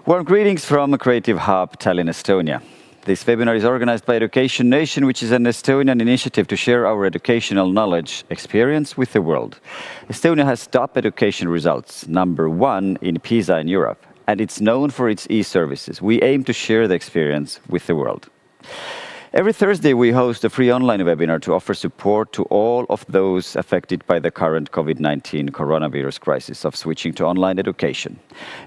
Warm greetings from Creative Hub, Tallinn, Estonia. This webinar is organized by Education Nation, which is an Estonian initiative to share our educational knowledge experience with the world. Estonia has top education results, #1 in PISA in Europe, and it's known for its e-services. We aim to share the experience with the world. Every Thursday, we host a free online webinar to offer support to all of those affected by the current COVID-19 coronavirus crisis of switching to online education.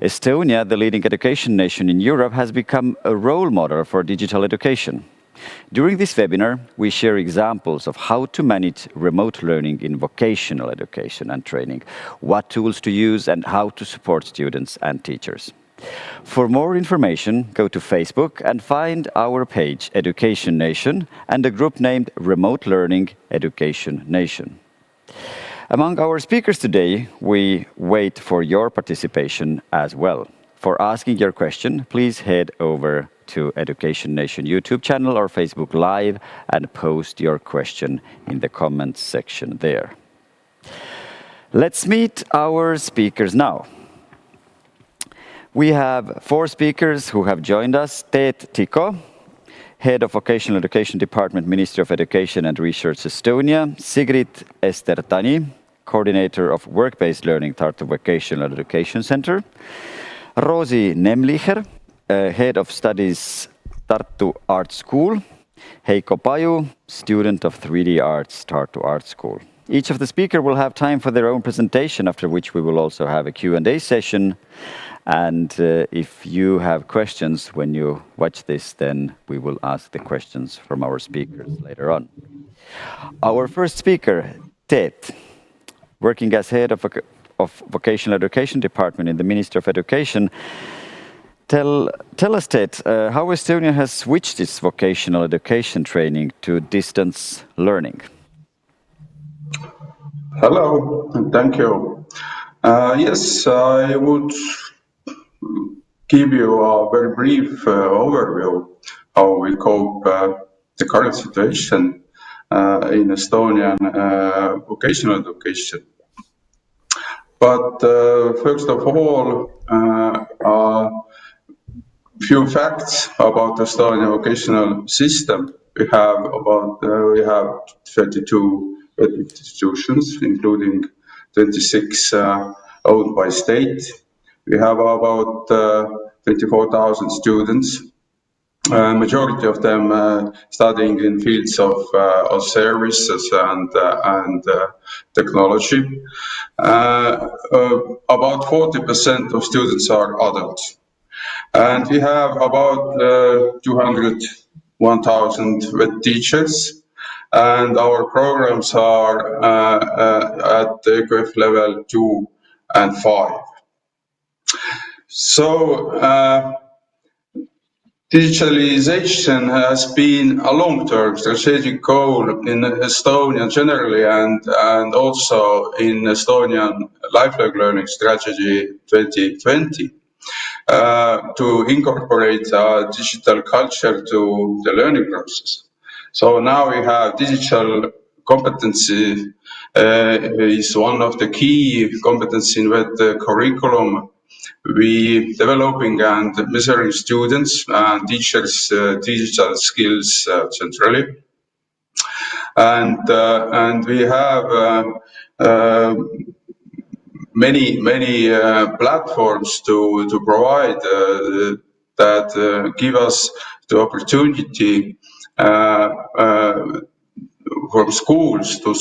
Estonia, the leading education nation in Europe, has become a role model for digital education. During this webinar, we share examples of how to manage remote learning in vocational education and training, what tools to use, and how to support students and teachers. For more information, go to Facebook and find our page Education Nation and a group named Remote Learning Education Nation. Among our speakers today, we wait for your participation as well. For asking your question, please head over to Education Nation YouTube channel or Facebook Live and post your question in the comments section there. Let's meet our speakers now. We have 4 speakers who have joined us. Teet Tiko, Head of Vocational Education Department, Ministry of Education and Research, Estonia. Sigrid Ester Tani, Coordinator of Work-Based Learning, Tartu Vocational Education Centre. Rosi Nemlicher, Head of Studies, Tartu Art School. Heiko Paju, Student of 3D Arts, Tartu Art School. Each of the speakers will have time for their own presentation, after which we will also have a Q&A session. And if you have questions when you watch this, then we will ask the questions from our speakers later on. Our first speaker, Teet, working as head of Vocational Education Department in the Ministry of Education. Tell us, Teet, how Estonia has switched its vocational education training to distance learning. Hello, and thank you. Yes, I would give you a very brief overview how we cope the current situation in Estonian vocational education. But first of all, a few facts about the Estonian vocational system. We have 32 institutions, including 26 owned by state. We have about 24,000 students, majority of them studying in fields of services and technology. About 40% of students are adults. And we have about 201,000 vet teachers, and our programs are at the EQF level 2 and 5. So digitalization has been a long-term strategic goal in Estonia generally and also in Estonian lifelong learning strategy 2020 to incorporate digital culture to the learning process. So now we have digital competency is one of the key competencies in the curriculum. We developing and measuring students and teachers' digital skills centrally, and we have many platforms to provide that give us the opportunity from schools to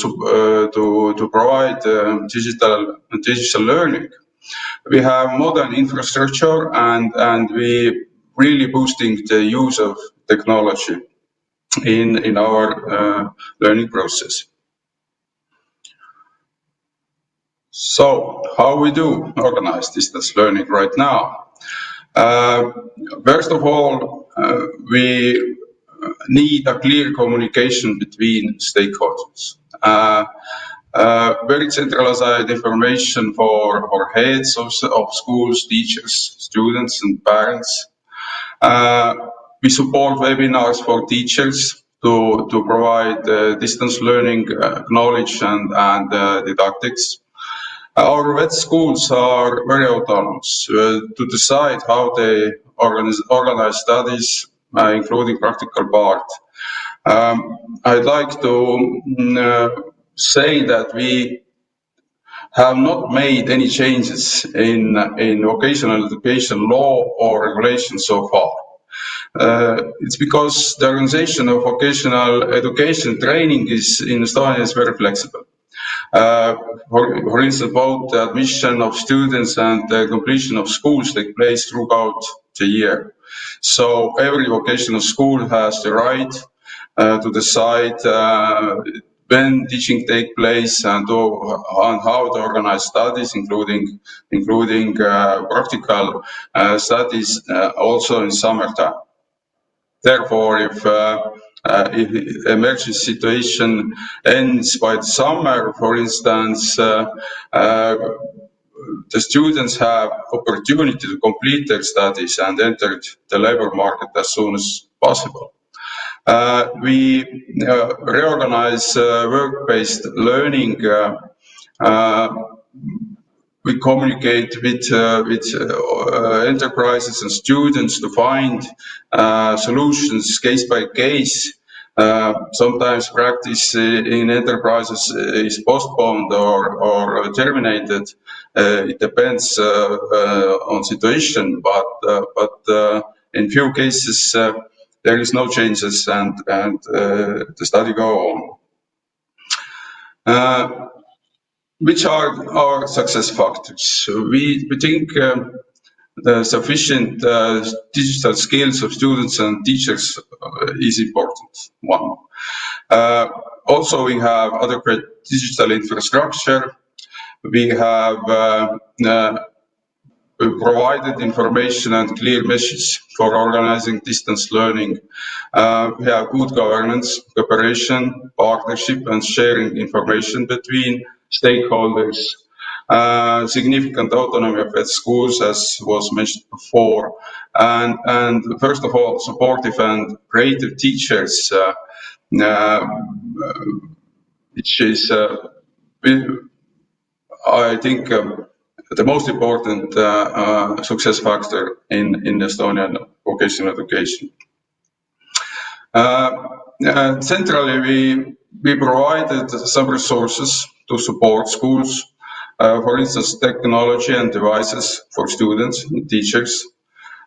provide digital learning. We have modern infrastructure and we really boosting the use of technology in our learning process. So how we do organize distance learning right now? First of all, we need a clear communication between stakeholders. Very centralized information for heads of schools, teachers, students, and parents. We support webinars for teachers to provide distance learning knowledge and didactics. Our vet schools are very autonomous to decide how they organize studies, including practical part. I'd like to say that we have not made any changes in vocational education law or regulation so far. It's because the organization of vocational education training in Estonia is very flexible. Uh, for instance, both the admission of students and the completion of schools take place throughout the year. So every vocational school has the right to decide when teaching take place and how to organize studies, including practical studies also in summertime. Therefore, if emergency situation ends by the summer, for instance, the students have opportunity to complete their studies and enter the labor market as soon as possible. We reorganize work-based learning. We communicate with enterprises and students to find solutions case by case. Sometimes practice in enterprises is postponed or terminated. It depends on situation, but in few cases there is no changes and the study go on. Which are our success factors? We think the sufficient digital skills of students and teachers is important one. Also, we have adequate digital infrastructure. We have provided information and clear message for organizing distance learning. We have good governance, cooperation, partnership, and sharing information between stakeholders. Significant autonomy of schools, as was mentioned before, and first of all, supportive and creative teachers, which is, I think, the most important success factor in Estonian vocational education. Centrally, we provided some resources to support schools, for instance, technology and devices for students and teachers,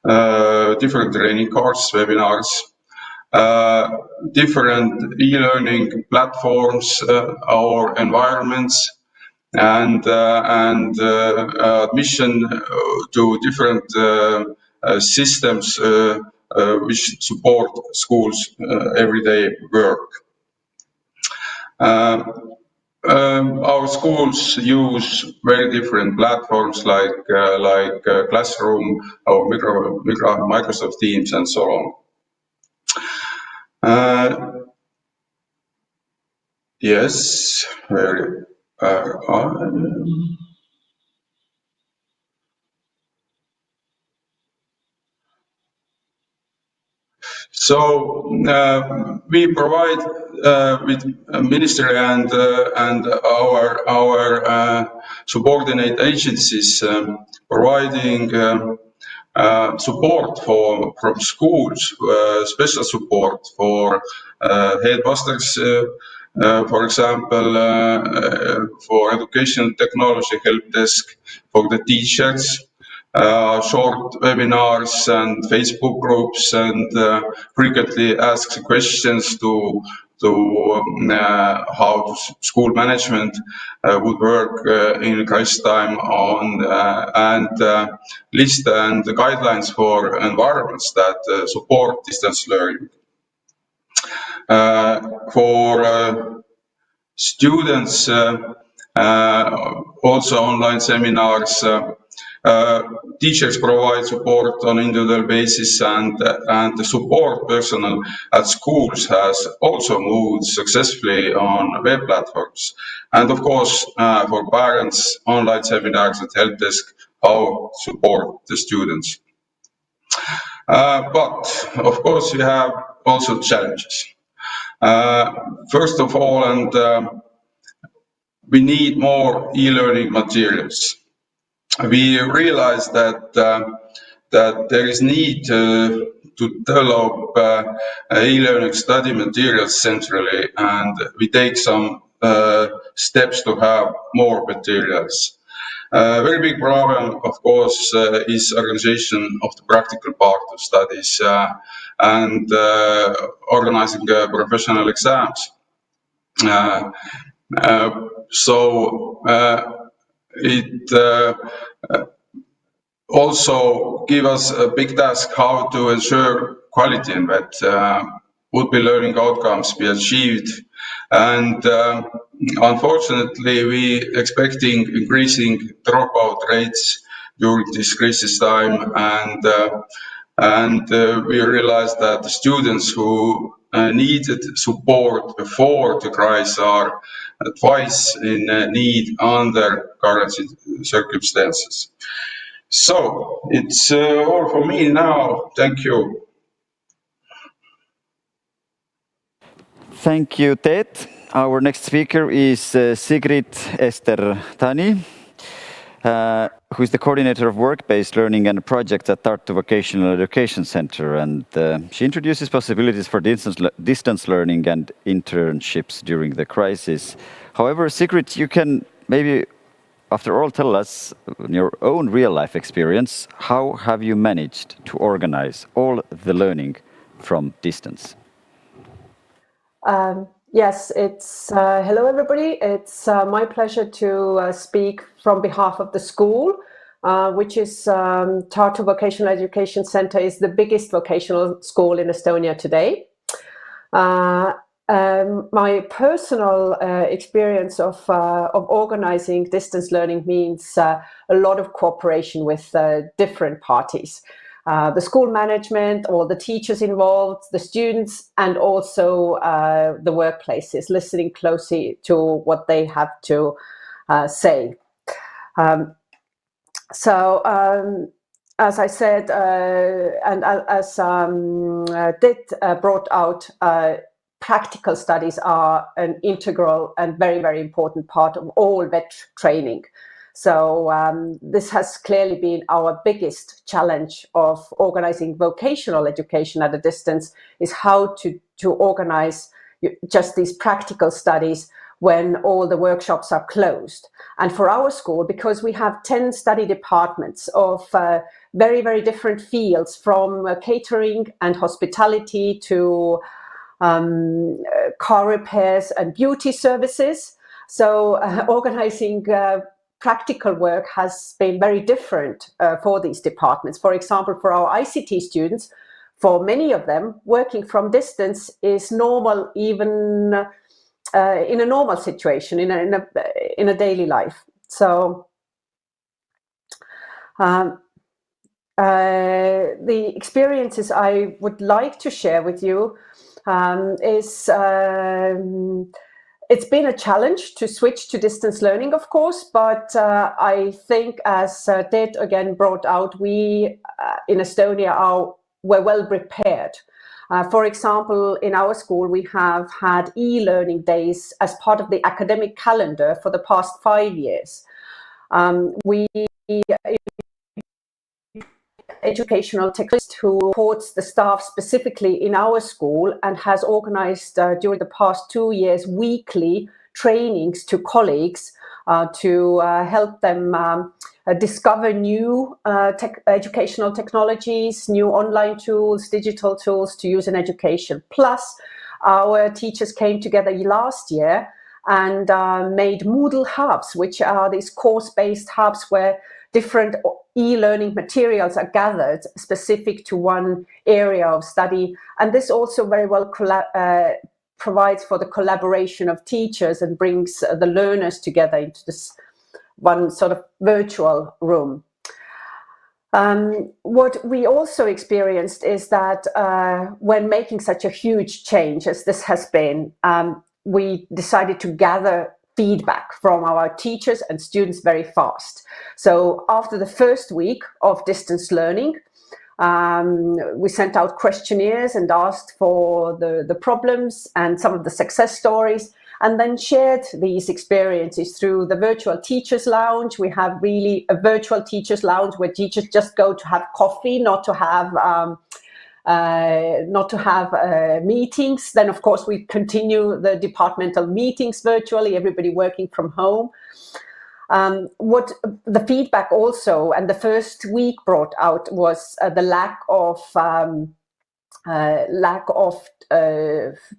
different training courses, webinars, different e-learning platforms or environments, and admission to different systems which support schools' everyday work. Our schools use very different platforms like Classroom or Microsoft Teams and so on. Yes, where So we provide with ministry and our subordinate agencies providing support from schools, special support for headmasters, for example, for education technology help desk for the teachers. Short webinars and Facebook groups and frequently asked questions to how school management would work in crisis time on and list and the guidelines for environments that support distance learning. For students, also online seminars. Teachers provide support on individual basis, and the support personnel at schools has also moved successfully on web platforms. And of course, for parents, online seminars at help desk how support the students. But of course, we have also challenges. First of all, and we need more e-learning materials. We realize that there is need to develop e-learning study materials centrally, and we take some steps to have more materials. Very big problem, of course, is organization of the practical part of studies and organizing professional exams. So it also give us a big task how to ensure quality and that would-be learning outcomes be achieved. And unfortunately, we expecting increasing dropout rates during this crisis time, and we realized that the students who needed support before the crisis are twice in need under current circumstances. So it's all for me now. Thank you. Thank you, Teet. Our next speaker is Sigrid Ester Tani, who is the coordinator of work-based learning and projects at Tartu Vocational Education Centre, and she introduces possibilities for distance learning and internships during the crisis. However, Sigrid, you can maybe, after all, tell us in your own real-life experience, how have you managed to organize all the learning from distance? Yes, it's hello everybody. It's my pleasure to speak from behalf of the school, which is Tartu Vocational Education Centre is the biggest vocational school in Estonia today. My personal experience of organizing distance learning means a lot of cooperation with different parties. The school management, all the teachers involved, the students, and also the workplaces, listening closely to what they have to say. As I said, and as Teet brought out, practical studies are an integral and very, very important part of all VET training. So this has clearly been our biggest challenge of organizing vocational education at a distance, is how to organize just these practical studies when all the workshops are closed. And for our school, because we have 10 study departments of very, very different fields, from catering and hospitality to car repairs and beauty services. So organizing practical work has been very different for these departments. For example, for our ICT students, for many of them, working from distance is normal, even in a normal situation, in a daily life. So the experiences I would like to share with you is it's been a challenge to switch to distance learning, of course, but I think, as Teet again brought out, we in Estonia were well prepared. For example, in our school, we have had e-learning days as part of the academic calendar for the past 5 years. We educational technologist who supports the staff specifically in our school and has organized during the past 2 years weekly trainings to colleagues to help them discover new educational technologies, new online tools, digital tools to use in education. Plus, our teachers came together last year and made Moodle hubs, which are these course-based hubs where different e-learning materials are gathered specific to one area of study. And this also very well provides for the collaboration of teachers and brings the learners together into this one sort of virtual room. What we also experienced is that when making such a huge change as this has been, we decided to gather feedback from our teachers and students very fast. So after the first week of distance learning, we sent out questionnaires and asked for the problems and some of the success stories. and then shared these experiences through the virtual teachers lounge. We have really a virtual teachers lounge where teachers just go to have coffee, not to have meetings. Then of course we continue the departmental meetings virtually, everybody working from home. What the feedback also and the first week brought out was the lack of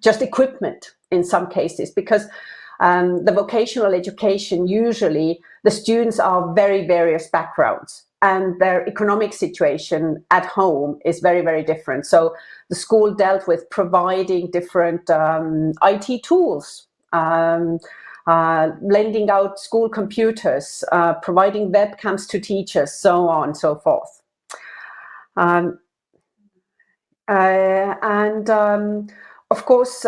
just equipment in some cases, because the vocational education, usually the students are very various backgrounds and their economic situation at home is very, very different. So the school dealt with providing different IT tools, lending out school computers, providing webcams to teachers, so on and so forth. Of course,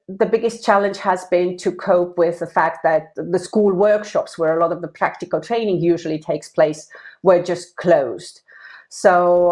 the biggest challenge has been to cope with the fact that the school workshops, where a lot of the practical training usually takes place, were just closed. So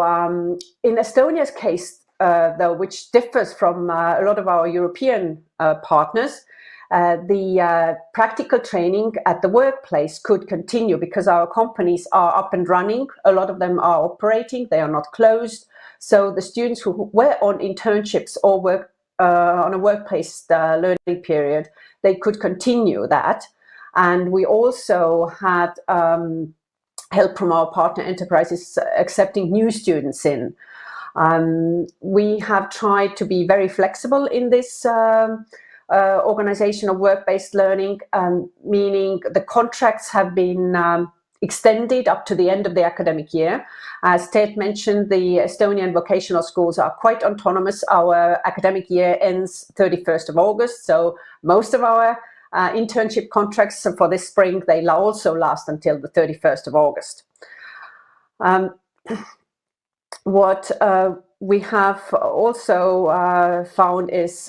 in Estonia's case, though, which differs from a lot of our European partners, the practical training at the workplace could continue because our companies are up and running. A lot of them are operating, they are not closed. So the students who were on internships or work on a work-based learning period, they could continue that. And we also had help from our partner enterprises accepting new students in. We have tried to be very flexible in this organization of work-based learning, meaning the contracts have been extended up to the end of the academic year. As Teet mentioned, the Estonian vocational schools are quite autonomous. Our academic year ends 31st of August, so most of our internship contracts for this spring, they also last until the 31st of August. What we have also found is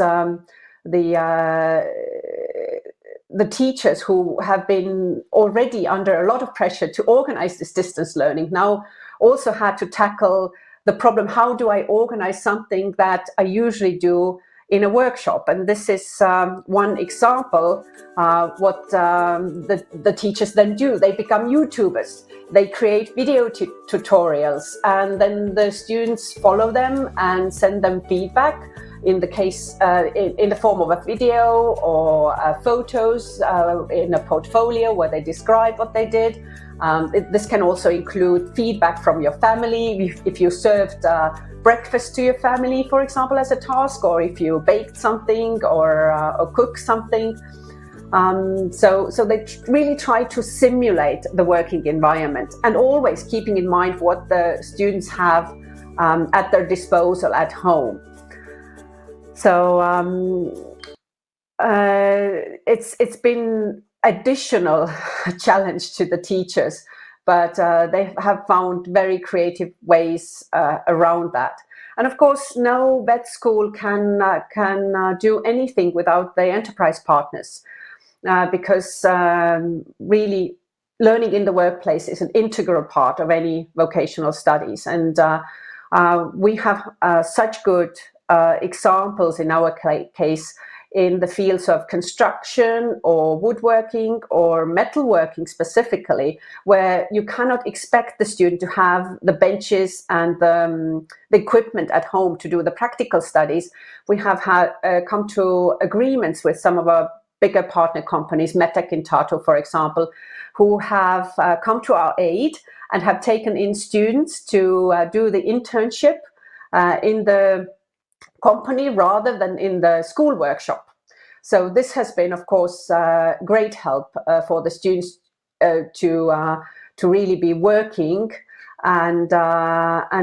the teachers who have been already under a lot of pressure to organize this distance learning now also had to tackle the problem, how do I organize something that I usually do in a workshop? And this is one example what the teachers then do. They become YouTubers. They create video tutorials, and then the students follow them and send them feedback, in the case in the form of a video or photos in a portfolio where they describe what they did. This can also include feedback from your family, if you served breakfast to your family, for example, as a task, or if you baked something or cooked something. So they really try to simulate the working environment, and always keeping in mind what the students have at their disposal at home. So it's been additional challenge to the teachers, but they have found very creative ways around that. And of course, no vet school can do anything without the enterprise partners, because really learning in the workplace is an integral part of any vocational studies. And we have such good examples in our case in the fields of construction or woodworking or metalworking specifically, where you cannot expect the student to have the benches and the equipment at home to do the practical studies. We have come to agreements with some of our bigger partner companies, Metec in Tartu, for example, who have come to our aid and have taken in students to do the internship in the company rather than in the school workshop. So this has been, of course, great help for the students to really be working and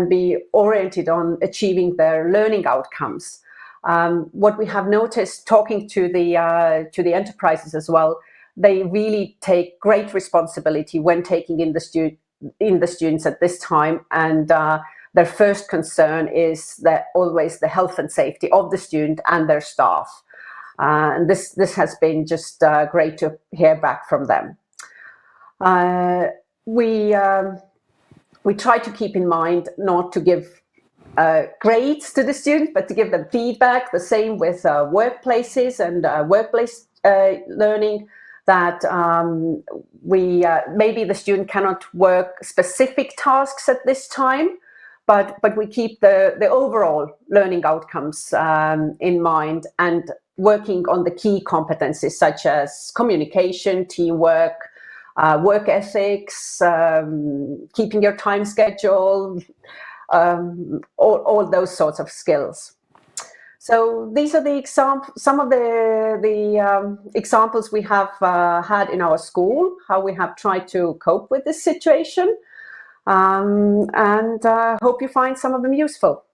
be oriented on achieving their learning outcomes. What we have noticed talking to the enterprises as well, they really take great responsibility when taking in the students at this time, and their first concern is that always the health and safety of the student and their staff. And this has been just great to hear back from them. We try to keep in mind not to give grades to the student, but to give them feedback. The same with workplaces and workplace learning, that maybe the student cannot work specific tasks at this time, but we keep the overall learning outcomes in mind, and working on the key competencies such as communication, teamwork, work ethics, keeping your time schedule, all those sorts of skills. So these are some of the examples we have had in our school, how we have tried to cope with this situation, and hope you find some of them useful.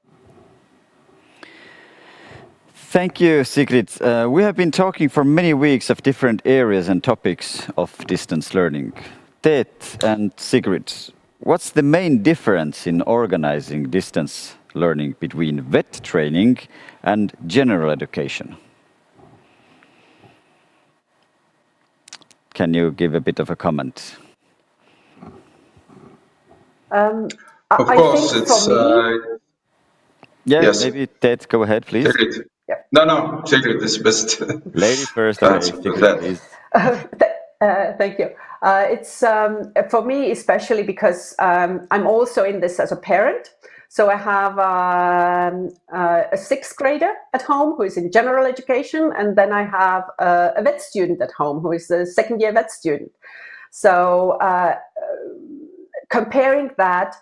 Thank you, Sigrid. We have been talking for many weeks of different areas and topics of distance learning. Teet and Sigrid, what's the main difference in organizing distance learning between vet training and general education? Can you give a bit of a comment? Of course, it's... yes, maybe Teet, go ahead, please. Sigrid. Yeah. No, Sigrid is best. Ladies first, okay, Sigrid, please. Thank you. It's for me, especially because I'm also in this as a parent. So I have a sixth grader at home who is in general education, and then I have a vet student at home who is a second year vet student. So comparing that,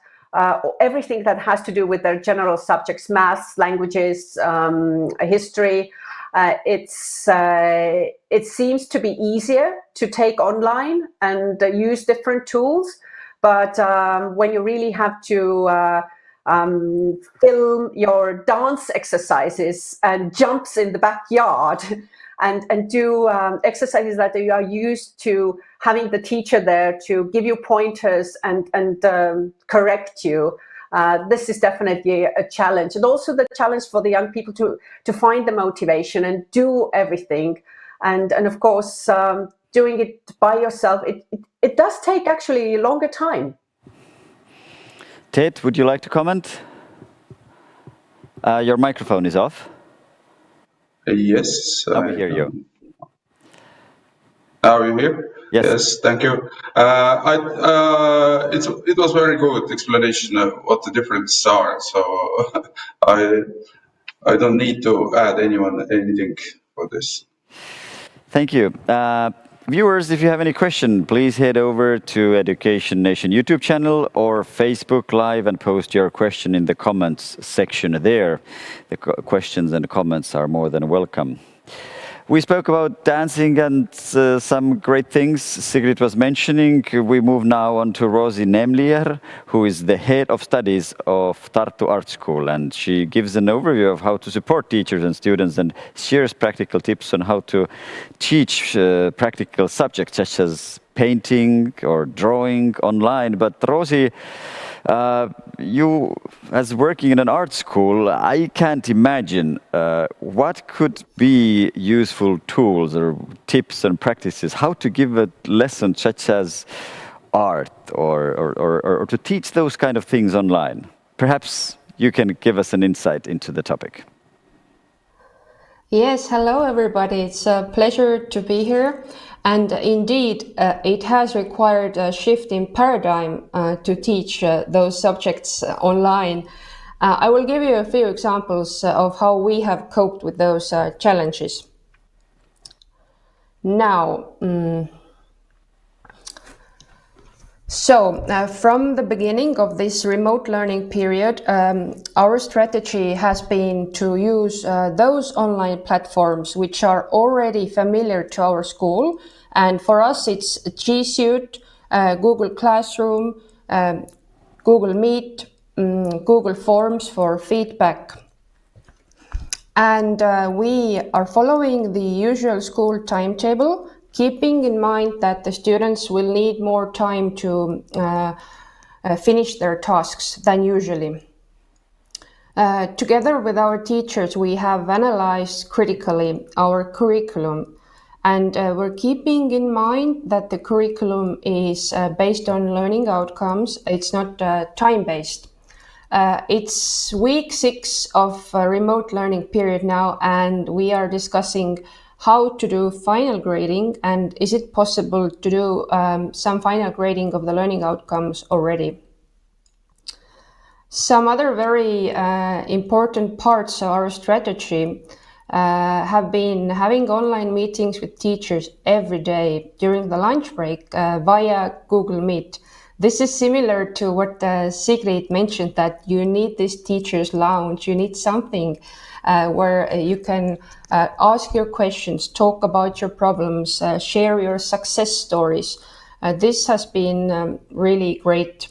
everything that has to do with their general subjects, maths, languages, history, it seems to be easier to take online and use different tools. But when you really have to film your dance exercises and jumps in the backyard and do exercises that you are used to having the teacher there to give you pointers and correct you, this is definitely a challenge. And also the challenge for the young people to find the motivation and do everything. And of course, doing it by yourself, it does take actually a longer time. Teet, would you like to comment? Your microphone is off. Yes. Now we hear you. Are you here? Yes, thank you. It was very good explanation of what the differences are. So I don't need to add anything for this. Thank you. Viewers, if you have any question, please head over to Education Nation YouTube channel or Facebook Live and post your question in the comments section there. The questions and comments are more than welcome. We spoke about dancing and some great things Sigrid was mentioning. We move now on to Rosi Nemlier, who is the head of studies of Tartu Art School, and she gives an overview of how to support teachers and students and shares practical tips on how to teach practical subjects such as painting or drawing online. But Rosi, you, as working in an art school, I can't imagine what could be useful tools or tips and practices, how to give a lesson such as art or to teach those kind of things online. Perhaps you can give us an insight into the topic. Yes, hello everybody. It's a pleasure to be here. And indeed, it has required a shift in paradigm to teach those subjects online. I will give you a few examples of how we have coped with those challenges. Now, from the beginning of this remote learning period, our strategy has been to use those online platforms which are already familiar to our school. And for us, it's G Suite, Google Classroom, Google Meet, Google Forms for feedback. And we are following the usual school timetable, keeping in mind that the students will need more time to finish their tasks than usually. Together with our teachers, we have analyzed critically our curriculum, and we're keeping in mind that the curriculum is based on learning outcomes. It's not time-based. It's week 6 of a remote learning period now, and we are discussing how to do final grading and is it possible to do some final grading of the learning outcomes already. Some other very important parts of our strategy have been having online meetings with teachers every day during the lunch break via Google Meet. This is similar to what Sigrid mentioned, that you need this teacher's lounge, you need something where you can ask your questions, talk about your problems, share your success stories. This has been really great.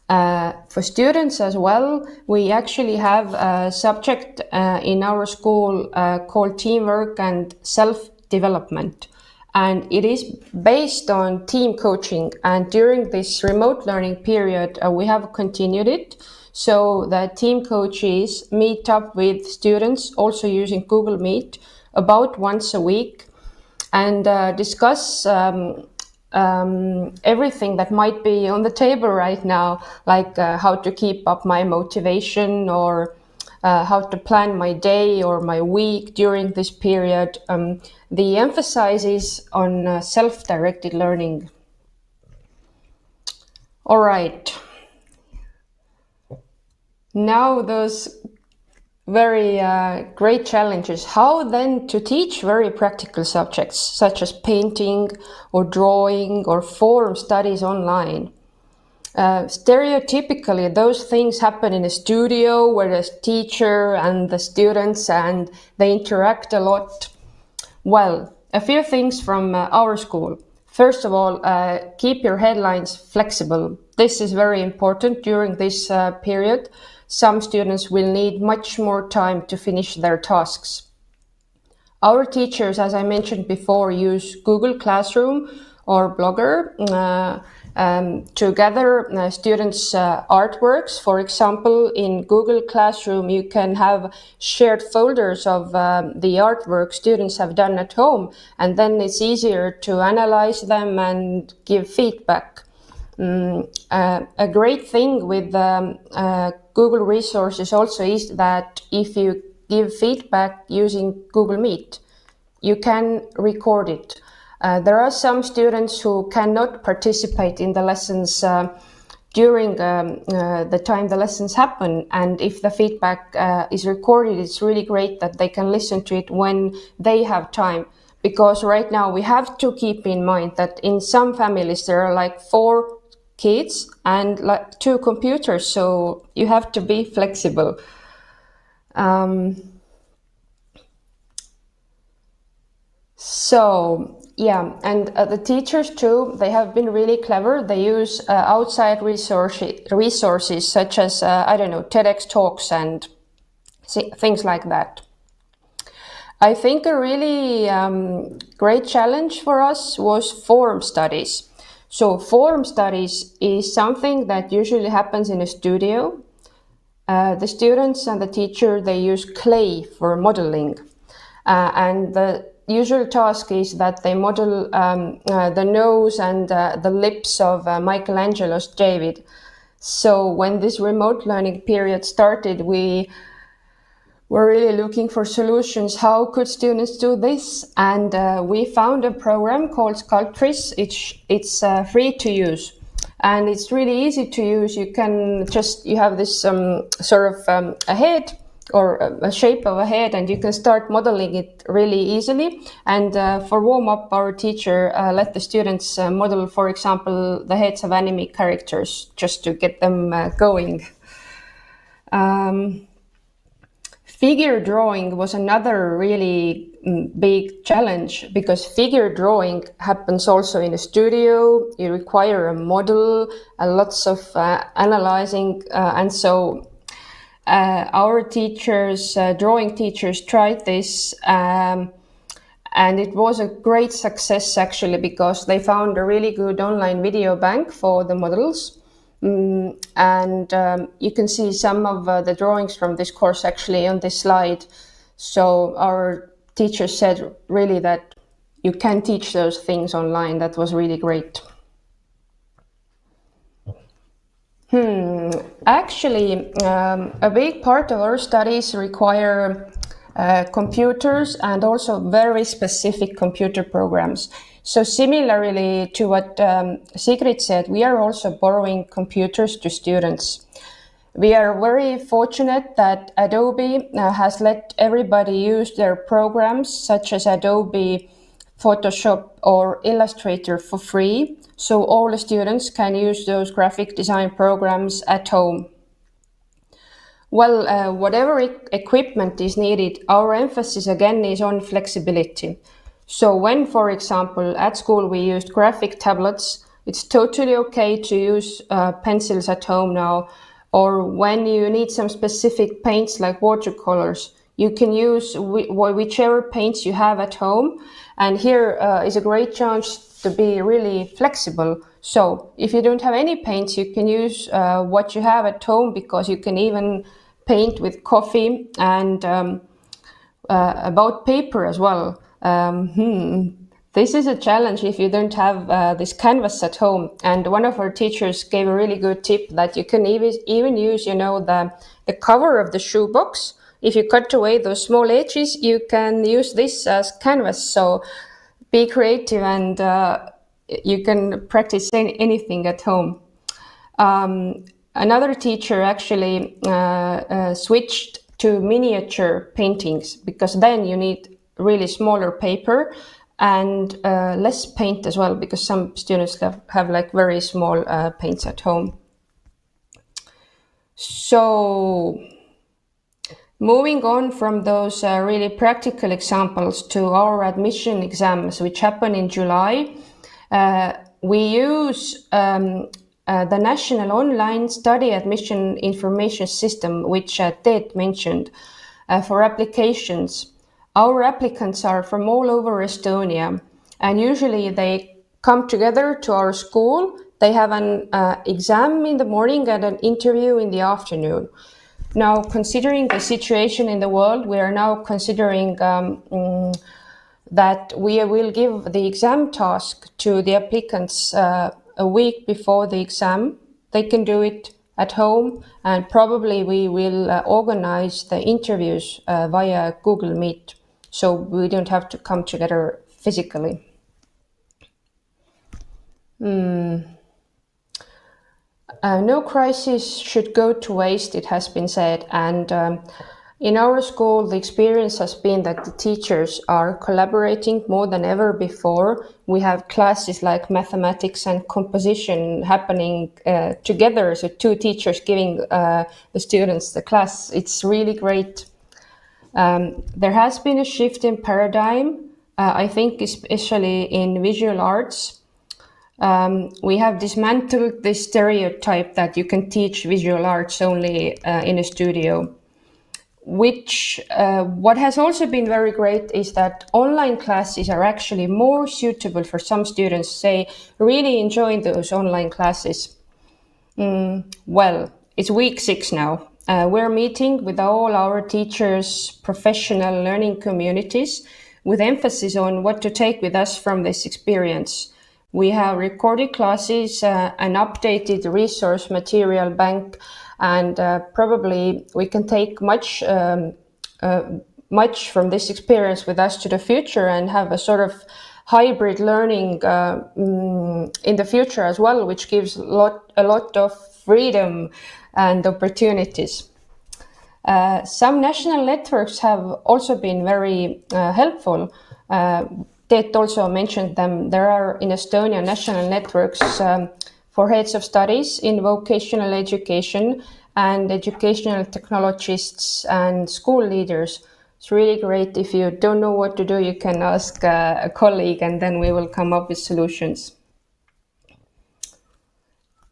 For students as well, we actually have a subject in our school called teamwork and self-development. And it is based on team coaching. And during this remote learning period, we have continued it. So the team coaches meet up with students, also using Google Meet, about once a week, and discuss everything that might be on the table right now, like how to keep up my motivation, or how to plan my day or my week during this period. The emphasis is on self-directed learning. All right. Now those very great challenges. How then to teach very practical subjects such as painting or drawing or form studies online? Stereotypically, those things happen in a studio where there's teacher and the students and they interact a lot. Well, a few things from our school. First of all, keep your headlines flexible. This is very important during this period. Some students will need much more time to finish their tasks. Our teachers, as I mentioned before, use Google Classroom or Blogger to gather students' artworks. For example, in Google Classroom, you can have shared folders of the artwork students have done at home, and then it's easier to analyze them and give feedback. A great thing with Google resources also is that if you give feedback using Google Meet, you can record it. There are some students who cannot participate in the lessons during the time the lessons happen, and if the feedback is recorded, it's really great that they can listen to it when they have time. Because right now we have to keep in mind that in some families there are like 4 kids and like 2 computers, so you have to be flexible. So yeah, and the teachers too, they have been really clever. They use outside resources such as, I don't know, TEDx talks and things like that. I think a really great challenge for us was form studies. So form studies is something that usually happens in a studio. The students and the teacher, they use clay for modeling. And the usual task is that they model the nose and the lips of Michelangelo's David. So when this remote learning period started, we were really looking for solutions. How could students do this? And we found a program called Sculptris. It's free to use. And it's really easy to use. You have this sort of a head or a shape of a head, and you can start modeling it really easily. And for warm-up, our teacher let the students model, for example, the heads of anime characters, just to get them going. Figure drawing was another really big challenge, because figure drawing happens also in a studio. You require a model, lots of analyzing, and so our teachers, drawing teachers, tried this, and it was a great success actually, because they found a really good online video bank for the models. And you can see some of the drawings from this course actually on this slide. So our teacher said really that you can teach those things online. That was really great. Actually, a big part of our studies require computers and also very specific computer programs. So similarly to what Sigrid said, we are also borrowing computers to students. We are very fortunate that Adobe has let everybody use their programs such as Adobe Photoshop or Illustrator for free, so all the students can use those graphic design programs at home. Well, whatever equipment is needed, our emphasis again is on flexibility. So when, for example, at school we used graphic tablets, it's totally okay to use pencils at home now. Or when you need some specific paints like watercolors, you can use whichever paints you have at home. And here is a great chance to be really flexible. So if you don't have any paints, you can use what you have at home, because you can even paint with coffee. And about paper as well. This is a challenge if you don't have this canvas at home. And one of our teachers gave a really good tip that you can even use, the cover of the shoebox. If you cut away those small edges, you can use this as canvas. So be creative, and you can practice anything at home. Another teacher actually switched to miniature paintings, because then you need really smaller paper and less paint as well, because some students have like very small paints at home. So moving on from those really practical examples to our admission exams, which happen in July, we use the National Online Study Admission Information System, which Teet mentioned, for applications. Our applicants are from all over Estonia, and usually they come together to our school. They have an exam in the morning and an interview in the afternoon. Now, considering the situation in the world, we are now considering that we will give the exam task to the applicants a week before the exam. They can do it at home, and probably we will organize the interviews via Google Meet, so we don't have to come together physically. No crisis should go to waste, it has been said, and in our school the experience has been that the teachers are collaborating more than ever before. We have classes like mathematics and composition happening together, so two teachers giving the students the class. It's really great. There has been a shift in paradigm, I think especially in visual arts. We have dismantled the stereotype that you can teach visual arts only in a studio. What has also been very great is that online classes are actually more suitable for some students, say, really enjoying those online classes. Well, it's week 6 now. We're meeting with all our teachers, professional learning communities, with emphasis on what to take with us from this experience. We have recorded classes, an updated resource material bank, and probably we can take much from this experience with us to the future, and have a sort of hybrid learning in the future as well, which gives a lot of freedom and opportunities. Some national networks have also been very helpful. Teet also mentioned them. There are in Estonia national networks for heads of studies in vocational education and educational technologists and school leaders. It's really great. If you don't know what to do, you can ask a colleague, and then we will come up with solutions.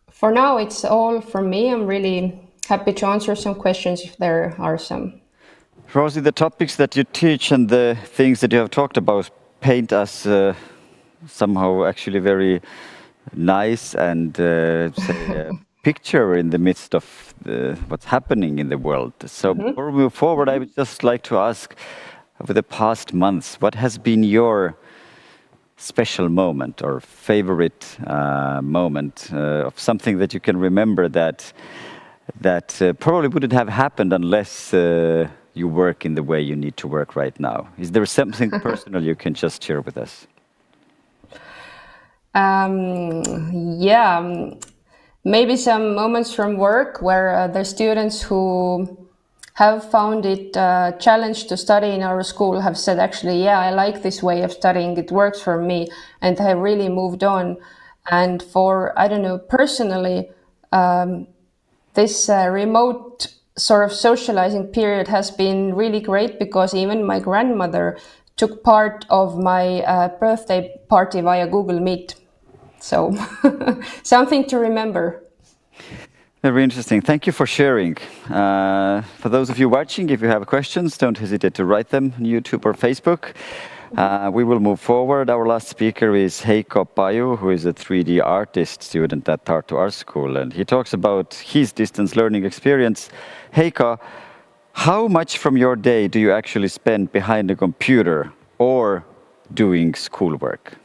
For now, it's all from me. I'm really happy to answer some questions if there are some. Rosie, the topics that you teach and the things that you have talked about paint us somehow actually very nice and say a picture in the midst of what's happening in the world. So before we move forward, I would just like to ask, over the past months, what has been your special moment or favorite moment of something that you can remember that probably wouldn't have happened unless you work in the way you need to work right now? Is there something personal you can just share with us? Yeah, maybe some moments from work where the students who have found it a challenge to study in our school have said, actually, yeah, I like this way of studying, it works for me, and have really moved on. And for, I don't know, personally, this remote sort of socializing period has been really great, because even my grandmother took part of my birthday party via Google Meet. So something to remember. Very interesting. Thank you for sharing. For those of you watching, if you have questions, don't hesitate to write them on YouTube or Facebook. We will move forward. Our last speaker is Heiko Paju, who is a 3D artist student at Tartu Art School, and he talks about his distance learning experience. Heiko, how much from your day do you actually spend behind a computer or doing schoolwork?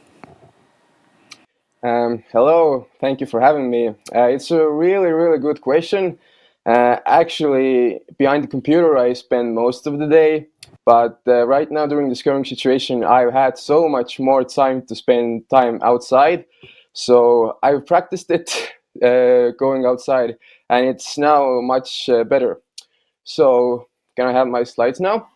Hello, thank you for having me. It's a really, really good question. Actually, behind the computer, I spend most of the day, but right now, during this current situation, I've had so much more time to spend time outside. So I've practiced it going outside, and it's now much better. So, can I have my slides now?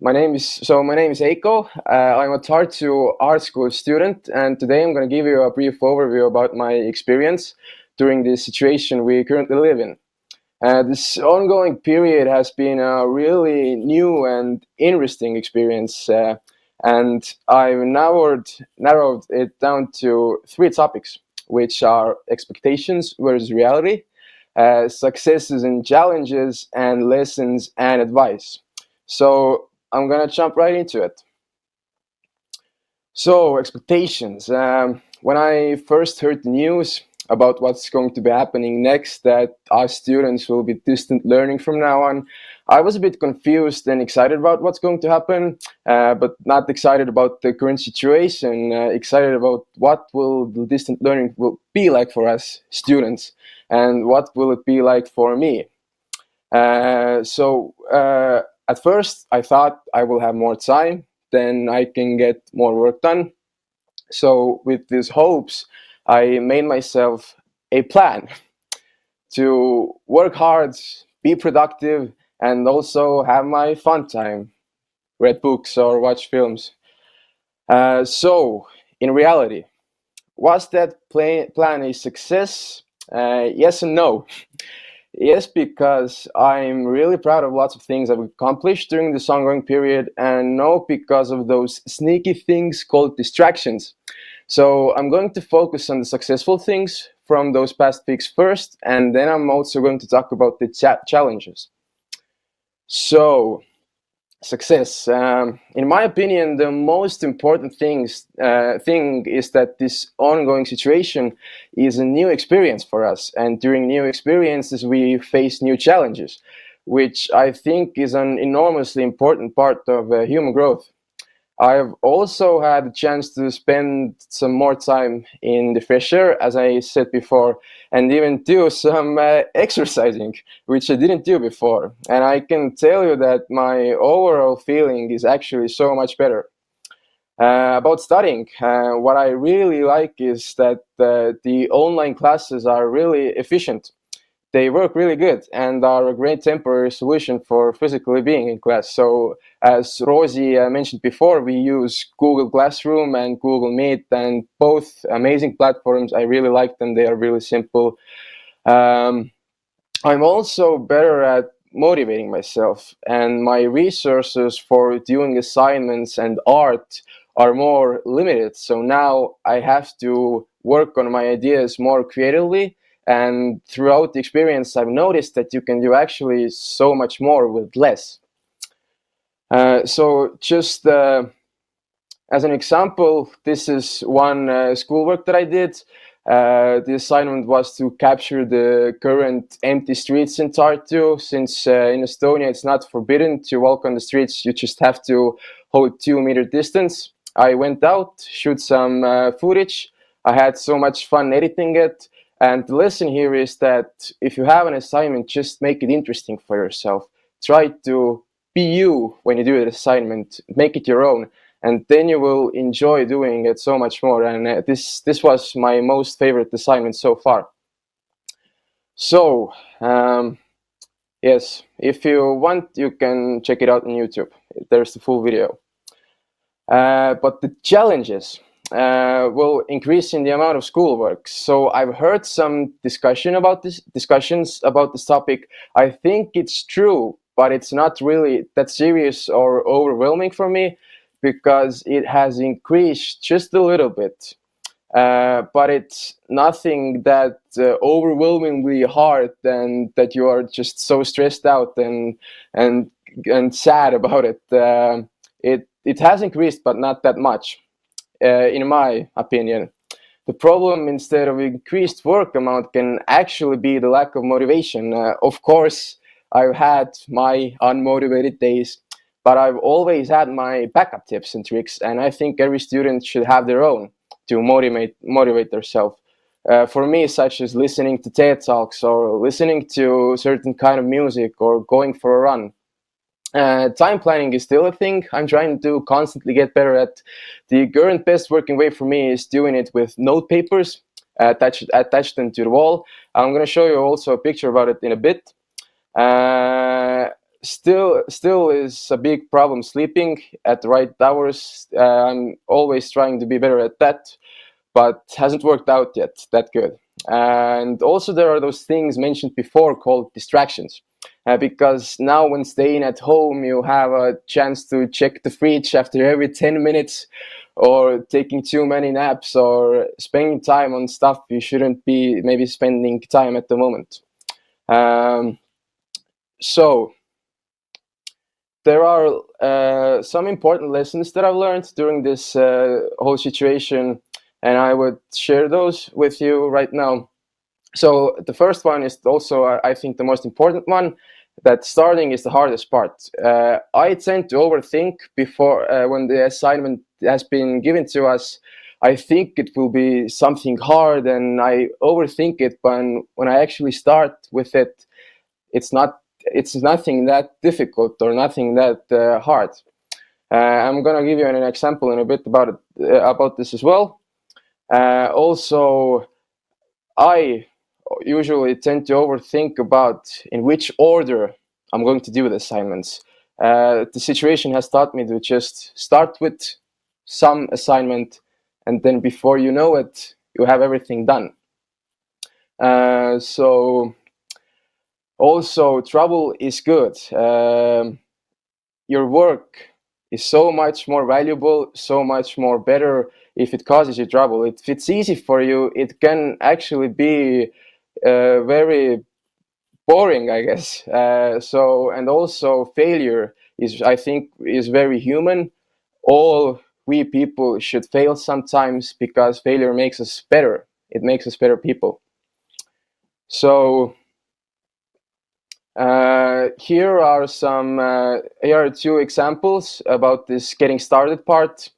My name is Eiko. I'm a Tartu Art School student, and today I'm going to give you a brief overview about my experience during this situation we currently live in. This ongoing period has been a really new and interesting experience, and I've narrowed it down to 3 topics, which are expectations versus reality, successes and challenges, and lessons and advice. So I'm gonna jump right into it. So expectations. When I first heard the news about what's going to be happening next, that our students will be distant learning from now on, I was a bit confused and excited about what's going to happen, but not excited about the current situation. Excited about what will the distant learning will be like for us students, and what will it be like for me. At first, I thought I will have more time, then I can get more work done. So with these hopes, I made myself a plan to work hard, be productive, and also have my fun time, read books or watch films. So in reality, was that plan a success? Yes and no. Yes, because I'm really proud of lots of things I've accomplished during this ongoing period, and no, because of those sneaky things called distractions. So I'm going to focus on the successful things from those past weeks first, and then I'm also going to talk about the challenges. So, success. In my opinion, the most important thing is that this ongoing situation is a new experience for us, and during new experiences we face new challenges, which I think is an enormously important part of human growth. I've also had a chance to spend some more time in the fresh air, as I said before, and even do some exercising, which I didn't do before. And I can tell you that my overall feeling is actually so much better. About studying, what I really like is that the online classes are really efficient. They work really good and are a great temporary solution for physically being in class. So as Rosie mentioned before, we use Google Classroom and Google Meet, and both amazing platforms. I really like them. They are really simple. I'm also better at motivating myself, and my resources for doing assignments and art are more limited. So now I have to work on my ideas more creatively, and throughout the experience I've noticed that you can do actually so much more with less. So just as an example, this is one schoolwork that I did. The assignment was to capture the current empty streets in Tartu. Since in Estonia it's not forbidden to walk on the streets, you just have to hold 2 meter distance. I went out, shoot some footage. I had so much fun editing it. And the lesson here is that if you have an assignment, just make it interesting for yourself. Try to be you when you do the assignment, make it your own, and then you will enjoy doing it so much more. And this was my most favorite assignment so far. So yes, if you want, you can check it out on YouTube. There's the full video. But the challenges will increase in the amount of schoolwork. So I've heard some discussions about this topic. I think it's true, but it's not really that serious or overwhelming for me because it has increased just a little bit. But it's nothing that overwhelmingly hard and that you are just so stressed out and sad about it. It has increased, but not that much, in my opinion. The problem, instead of increased work amount, can actually be the lack of motivation. Of course, I've had my unmotivated days, but I've always had my backup tips and tricks, and I think every student should have their own to motivate themselves. For me, such as listening to TED Talks or listening to certain kind of music or going for a run. Time planning is still a thing I'm trying to constantly get better at. The current best working way for me is doing it with note papers, attach them to the wall. I'm going to show you also a picture about it in a bit. Still is a big problem sleeping at the right hours. I'm always trying to be better at that, but hasn't worked out yet that good. And also there are those things mentioned before called distractions. Because now when staying at home, you have a chance to check the fridge after every 10 minutes, or taking too many naps, or spending time on stuff you shouldn't be maybe spending time at the moment. So there are some important lessons that I've learned during this whole situation, and I would share those with you right now. So the first one is also, I think, the most important one, that starting is the hardest part. I tend to overthink before when the assignment has been given to us. I think it will be something hard and I overthink it, but when I actually start with it, it's nothing that difficult or nothing that hard. I'm gonna give you an example in a bit about this as well. Also, I usually tend to overthink about in which order I'm going to do the assignments. The situation has taught me to just start with some assignment, and then before you know it, you have everything done. So also, trouble is good. Your work is so much more valuable, so much more better if it causes you trouble. If it's easy for you, it can actually be very boring, I guess. And also failure is, I think, is very human. All we people should fail sometimes because failure makes us better. It makes us better people. So here are two examples about this getting started part.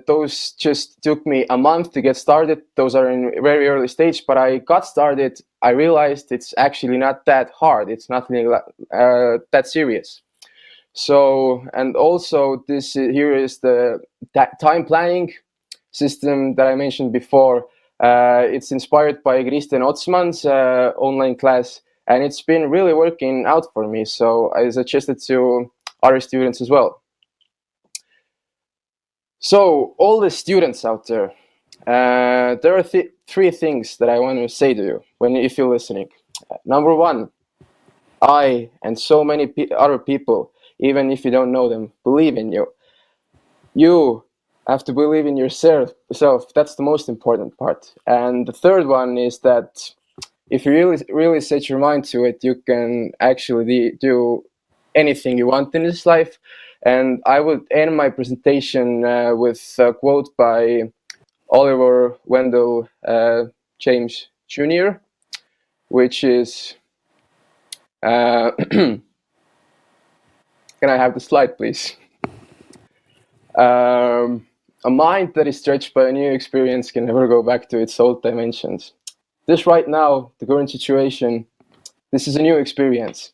Those just took me a month to get started. Those are in very early stage, but I got started. I realized it's actually not that hard. It's nothing that serious. So, and also this here is the time planning system that I mentioned before. It's inspired by Kristen Otsman's online class, and it's been really working out for me. So I suggest it to other students as well. So all the students out there, there are three things that I want to say to you if you're listening. Number one, I and so many other people, even if you don't know them, believe in you. You have to believe in yourself. That's the most important part. And the third one is that if you really set your mind to it, you can actually do anything you want in this life. And I would end my presentation with a quote by Oliver Wendell James Jr., which is, can I have the slide, please? a mind that is stretched by a new experience can never go back to its old dimensions. This right now, the current situation, this is a new experience,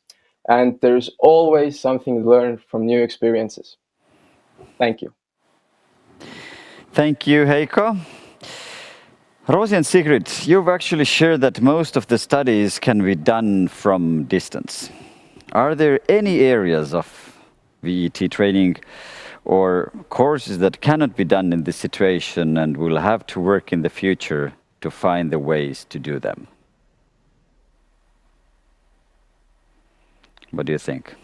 and there's always something to learn from new experiences. Thank you. Thank you, Heiko. Rosie and Sigrid, you've actually shared that most of the studies can be done from distance. Are there any areas of VET training or courses that cannot be done in this situation and will have to work in the future to find the ways to do them? What do you think?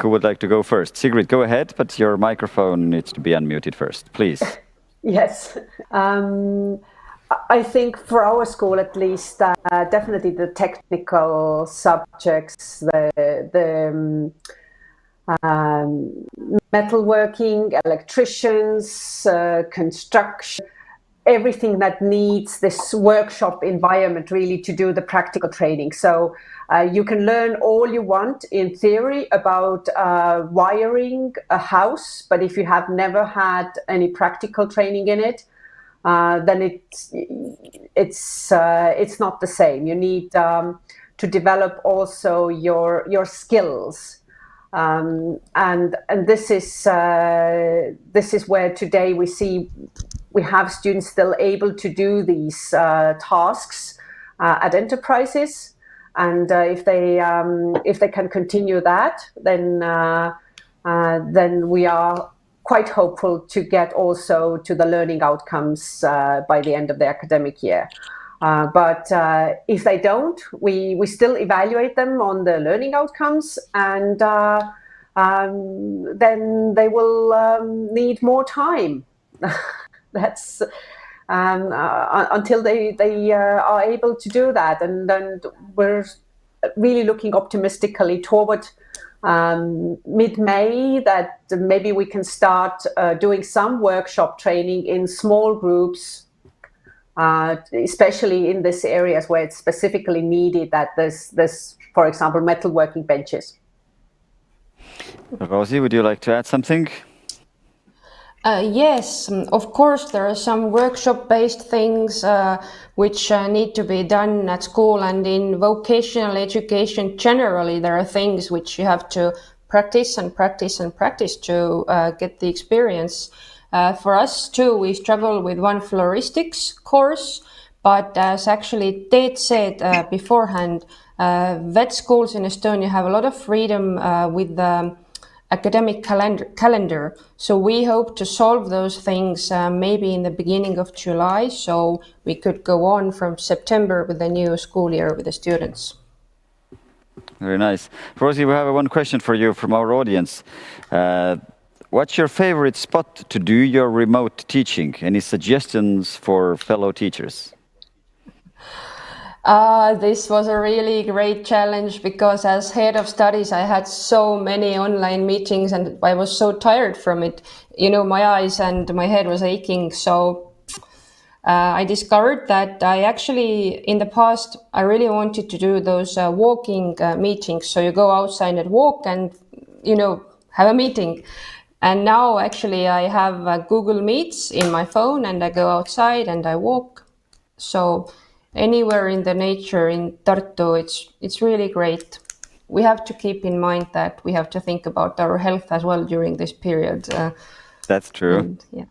Who would like to go first? Sigrid, go ahead, but your microphone needs to be unmuted first, please. Yes. I think for our school, at least, definitely the technical subjects, the metalworking, electricians, construction, everything that needs this workshop environment really to do the practical training. So you can learn all you want in theory about wiring a house, but if you have never had any practical training in it, then it's not the same. You need to develop also your skills. And this is where today we have students still able to do these tasks at enterprises, and if they can continue that, then we are quite hopeful to get also to the learning outcomes by the end of the academic year. But if they don't, we still evaluate them on the learning outcomes, and then they will need more time. That's until they are able to do that, and then we're really looking optimistically toward mid-May that maybe we can start doing some workshop training in small groups, especially in these areas where it's specifically needed, that there's, for example, metalworking benches. Rosie, would you like to add something? Yes, of course, there are some workshop-based things which need to be done at school, and in vocational education generally, there are things which you have to practice and practice and practice to get the experience. For us too, we struggle with one floristics course, but as actually Teet said beforehand, vet schools in Estonia have a lot of freedom with the academic calendar. So we hope to solve those things maybe in the beginning of July, so we could go on from September with the new school year with the students. Very nice. Rosie, we have one question for you from our audience. What's your favorite spot to do your remote teaching? Any suggestions for fellow teachers? This was a really great challenge because as head of studies, I had so many online meetings and I was so tired from it. You know, my eyes and my head was aching. So I discovered that I actually, in the past, I really wanted to do those walking meetings. So you go outside and walk and, you know, have a meeting. And now actually I have Google Meets in my phone and I go outside and I walk. So anywhere in the nature in Tartu, it's really great. We have to keep in mind that we have to think about our health as well during this period. That's true. And, yeah.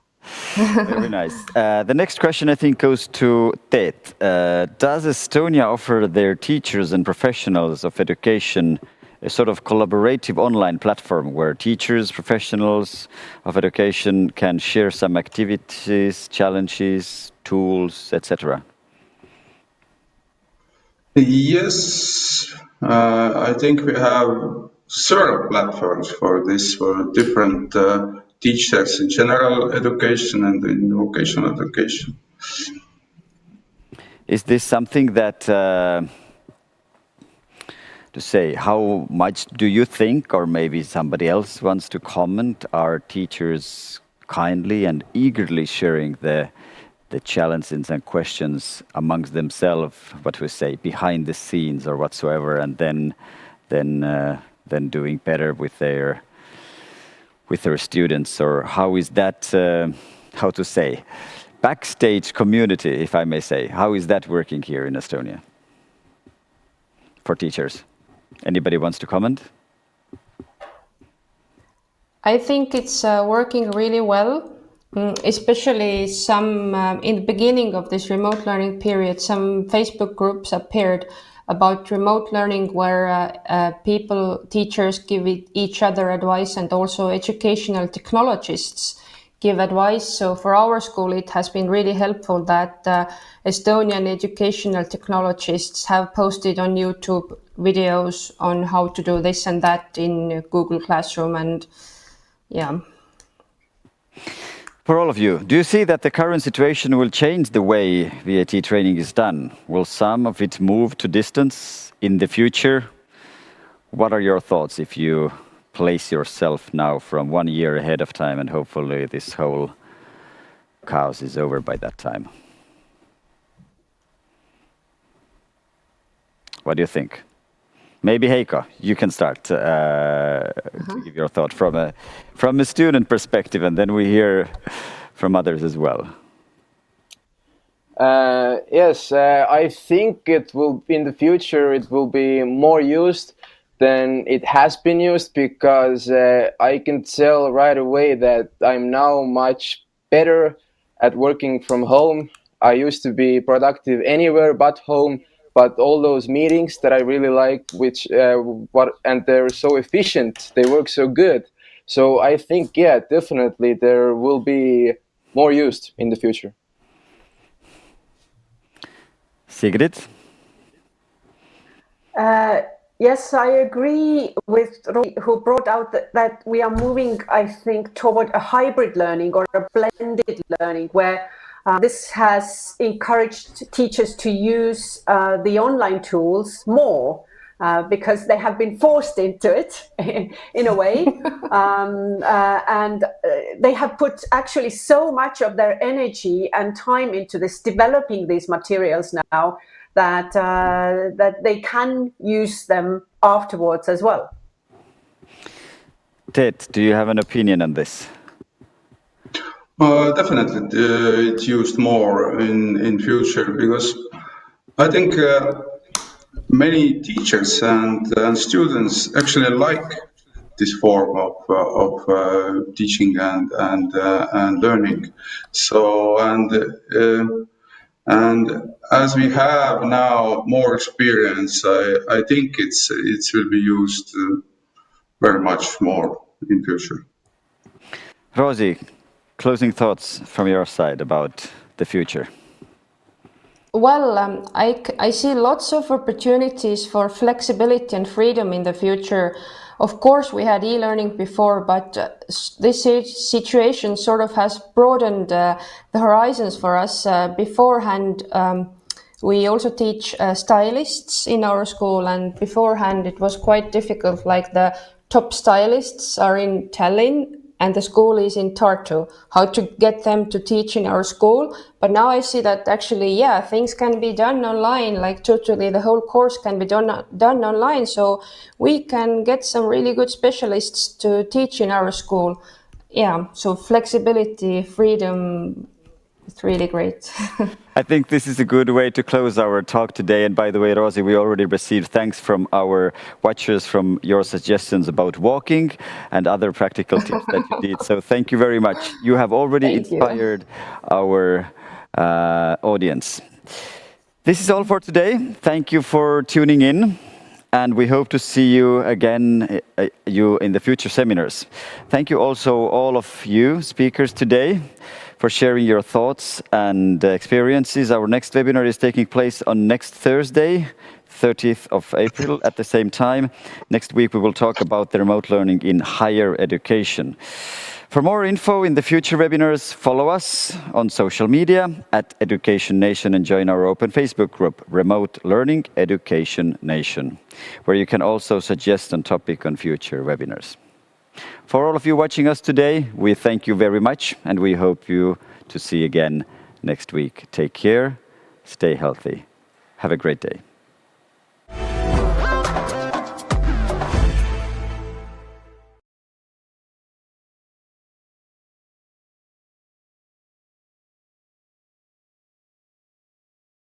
Very nice. The next question, I think, goes to Teet. Does Estonia offer their teachers and professionals of education a sort of collaborative online platform where teachers, professionals of education can share some activities, challenges, tools, etc.? Yes, I think we have several platforms for this, for different teachers in general education and in vocational education. Is this something that, to say, how much do you think, or maybe somebody else wants to comment, are teachers kindly and eagerly sharing the challenges and questions amongst themselves, what we say, behind the scenes or whatsoever, and then doing better with their with their students, or how is that, how to say, backstage community, if I may say, how is that working here in Estonia for teachers? Anybody wants to comment? I think it's working really well, especially some in the beginning of this remote learning period, some Facebook groups appeared about remote learning where teachers give each other advice, and also educational technologists give advice. So for our school, it has been really helpful that Estonian educational technologists have posted on YouTube videos on how to do this and that in Google Classroom, and yeah. For all of you, do you see that the current situation will change the way VAT training is done? Will some of it move to distance in the future? What are your thoughts if you place yourself now from 1 year ahead of time, and hopefully this whole chaos is over by that time? What do you think? Maybe Heiko, you can start to give your thought from a student perspective, and then we hear from others as well. Yes, I think it will, in the future, it will be more used than it has been used, because I can tell right away that I'm now much better at working from home. I used to be productive anywhere but home, but all those meetings that I really like, and they're so efficient, they work so good. So I think, yeah, definitely there will be more used in the future. Sigrid? Yes, I agree with Roy, who brought out that we are moving, I think, toward a hybrid learning or a blended learning, where this has encouraged teachers to use the online tools more because they have been forced into it in a way. And they have put actually so much of their energy and time into this, developing these materials now, that they can use them afterwards as well. Teet, do you have an opinion on this? Definitely, it's used more in future, because I think many teachers and students actually like this form of teaching and learning. So and as we have now more experience, I think it will be used very much more in future. Rosie, closing thoughts from your side about the future. Well, I see lots of opportunities for flexibility and freedom in the future. Of course, we had e-learning before, but this situation sort of has broadened the horizons for us. Beforehand, we also teach stylists in our school, and beforehand it was quite difficult. Like the top stylists are in Tallinn and the school is in Tartu, how to get them to teach in our school. But now I see that actually, yeah, things can be done online, like totally the whole course can be done online. So we can get some really good specialists to teach in our school. Yeah, so flexibility, freedom, it's really great. I think this is a good way to close our talk today. And by the way, Rosie, we already received thanks from our watchers from your suggestions about walking and other practical tips that you did. So thank you very much. You have already inspired our audience. This is all for today. Thank you for tuning in. And we hope to see you again in the future seminars. Thank you also all of you speakers today for sharing your thoughts and experiences. Our next webinar is taking place on next Thursday, 30th of April at the same time. Next week we will talk about the remote learning in higher education. For more info in the future webinars, follow us on social media at Education Nation and join our open Facebook group, Remote Learning Education Nation, where you can also suggest a topic on future webinars. For all of you watching us today, we thank you very much and we hope you to see you again next week. Take care, stay healthy. Have a great day.